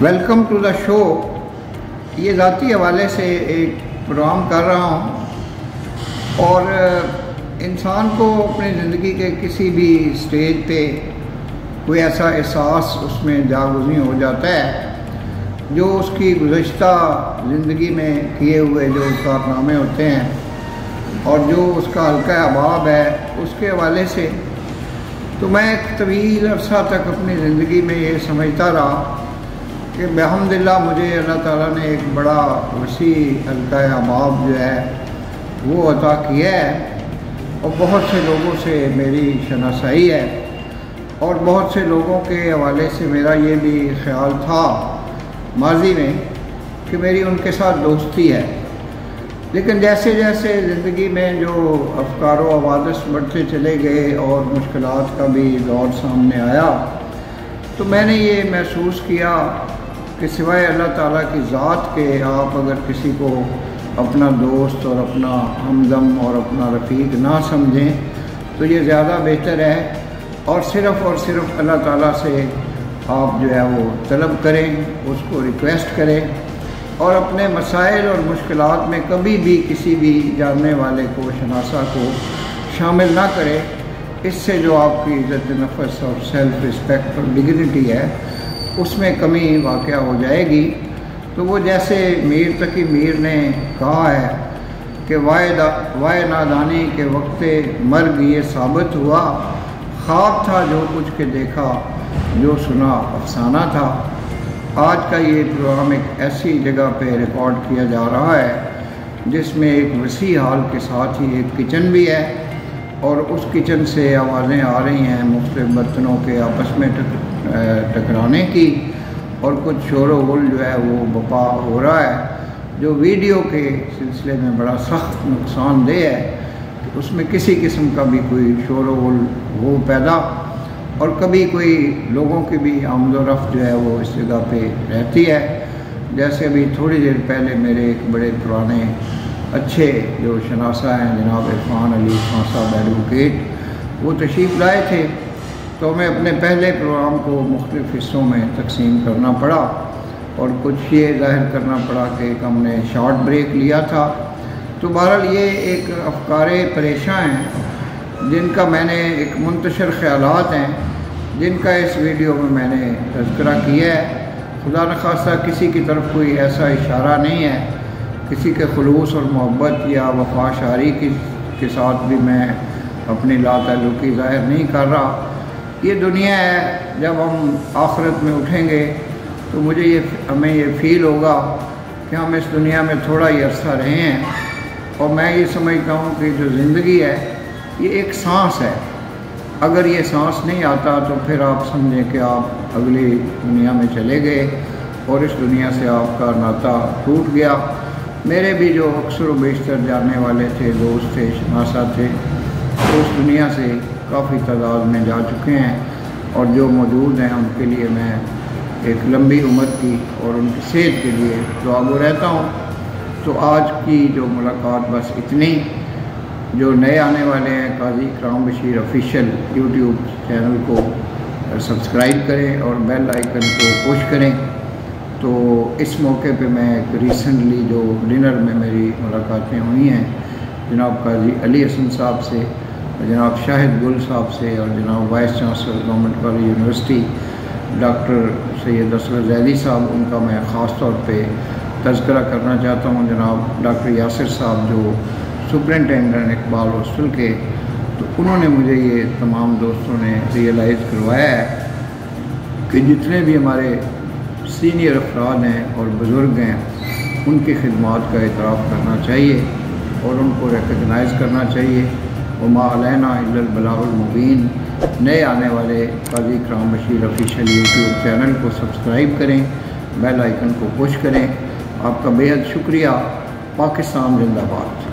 Welcome to the شو۔ یہ ذاتی حوالے سے ایک پروگرام کر رہا ہوں اور انسان کو اپنی زندگی کے کسی بھی سٹیج پہ کوئی ایسا احساس اس میں جاگزیں ہو جاتا ہے جو اس کی گزشتہ زندگی میں کیے ہوئے جو کارنامے ہوتے ہیں اور جو اس کا حلقہ احباب ہے اس کے حوالے سے، تو میں ایک طویل عرصہ تک اپنی زندگی میں یہ سمجھتا رہا کہ الحمدللہ مجھے اللہ تعالیٰ نے ایک بڑا وسیع حلقہ احباب جو ہے وہ عطا کیا ہے اور بہت سے لوگوں سے میری شناسائی ہے اور بہت سے لوگوں کے حوالے سے میرا یہ بھی خیال تھا ماضی میں کہ میری ان کے ساتھ دوستی ہے، لیکن جیسے جیسے زندگی میں جو افکار و حوادث بڑھتے چلے گئے اور مشکلات کا بھی دور سامنے آیا تو میں نے یہ محسوس کیا کہ سوائے اللہ تعالیٰ کی ذات کے آپ اگر کسی کو اپنا دوست اور اپنا ہمدم اور اپنا رفیق نہ سمجھیں تو یہ زیادہ بہتر ہے، اور صرف اللہ تعالیٰ سے آپ جو ہے وہ طلب کریں، اس کو ریکویسٹ کریں اور اپنے مسائل اور مشکلات میں کبھی بھی کسی بھی جاننے والے کو شناسا کو شامل نہ کریں۔ اس سے جو آپ کی عزت نفس اور سیلف رسپیکٹ اور ڈگنیٹی ہے اس میں کمی واقع ہو جائے گی۔ تو وہ جیسے میر تقی میر نے کہا ہے کہ وائے نادانی کے وقت مرگ یہ ثابت ہوا، خواب تھا جو کچھ کے دیکھا جو سنا افسانہ تھا۔ آج کا یہ پروگرام ایک ایسی جگہ پہ ریکارڈ کیا جا رہا ہے جس میں ایک وسیع ہال کے ساتھ ہی ایک کچن بھی ہے، اور اس کچن سے آوازیں آ رہی ہیں مختلف برتنوں کے آپس میں ٹکرانے کی، اور کچھ شور و غل جو ہے وہ بپا ہو رہا ہے جو ویڈیو کے سلسلے میں بڑا سخت نقصان دہ ہے کہ اس میں کسی قسم کا بھی کوئی شور و غل وہ پیدا، اور کبھی کوئی لوگوں کی بھی آمد و رفت جو ہے وہ اس جگہ پہ رہتی ہے۔ جیسے ابھی تھوڑی دیر پہلے میرے ایک بڑے پرانے اچھے جو شناسا ہیں جناب عرفان علی خان صاحب ایڈوکیٹ، وہ تشریف لائے تھے تو ہمیں اپنے پہلے پروگرام کو مختلف حصوں میں تقسیم کرنا پڑا، اور کچھ یہ ظاہر کرنا پڑا کہ ایک ہم نے شارٹ بریک لیا تھا۔ تو بہرحال یہ ایک افکار پریشاں ہیں جن کا میں نے ایک منتشر خیالات ہیں جن کا اس ویڈیو میں نے تذکرہ کیا ہے۔ خدا نخواستہ کسی کی طرف کوئی ایسا اشارہ نہیں ہے، کسی کے خلوص اور محبت یا وفا شعری کے ساتھ بھی میں اپنی لا تعلقی ظاہر نہیں کر رہا۔ یہ دنیا ہے، جب ہم آخرت میں اٹھیں گے تو ہمیں یہ فیل ہوگا کہ ہم اس دنیا میں تھوڑا ہی عرصہ رہے ہیں، اور میں یہ سمجھتا ہوں کہ جو زندگی ہے یہ ایک سانس ہے۔ اگر یہ سانس نہیں آتا تو پھر آپ سمجھیں کہ آپ اگلی دنیا میں چلے گئے اور اس دنیا سے آپ کا ناطہ ٹوٹ گیا۔ میرے بھی جو اکثر و بیشتر جاننے والے تھے، دوست تھے، شناسا تھے، وہ اس دنیا سے کافی تعداد میں جا چکے ہیں، اور جو موجود ہیں ان کے لیے میں ایک لمبی عمر کی اور ان کی صحت کے لیے دعاگو رہتا ہوں۔ تو آج کی جو ملاقات بس اتنی۔ جو نئے آنے والے ہیں قاضی اکرام بشیر آفیشیل یوٹیوب چینل کو سبسکرائب کریں اور بیل آئیکن کو پش کریں۔ تو اس موقع پہ میں ایک ریسنٹلی جو ڈنر میں میری ملاقاتیں ہوئی ہیں جناب قاضی علی حسن صاحب سے، جناب شاہد گل صاحب سے، اور جناب vice chancellor government college university doctor Syed Asghar Zaidi صاحب، ان کا میں خاص طور پہ تذکرہ کرنا چاہتا ہوں۔ جناب ڈاکٹر یاسر صاحب جو سپرنٹینڈنٹ اقبال ہاسٹل کے، تو انہوں نے مجھے یہ تمام دوستوں نے ریئلائز کروایا ہے کہ جتنے بھی ہمارے سینئر افراد ہیں اور بزرگ ہیں ان کی خدمات کا اعتراف کرنا چاہیے اور ان کو ریکگنائز کرنا چاہیے۔ وما علینا الا البلاغ المبین۔ نئے آنے والے قاضی اکرام بشیر آفیشیل یوٹیوب چینل کو سبسکرائب کریں، بیل آئیکن کو پش کریں۔ آپ کا بے حد شکریہ۔ پاکستان زندہ باد۔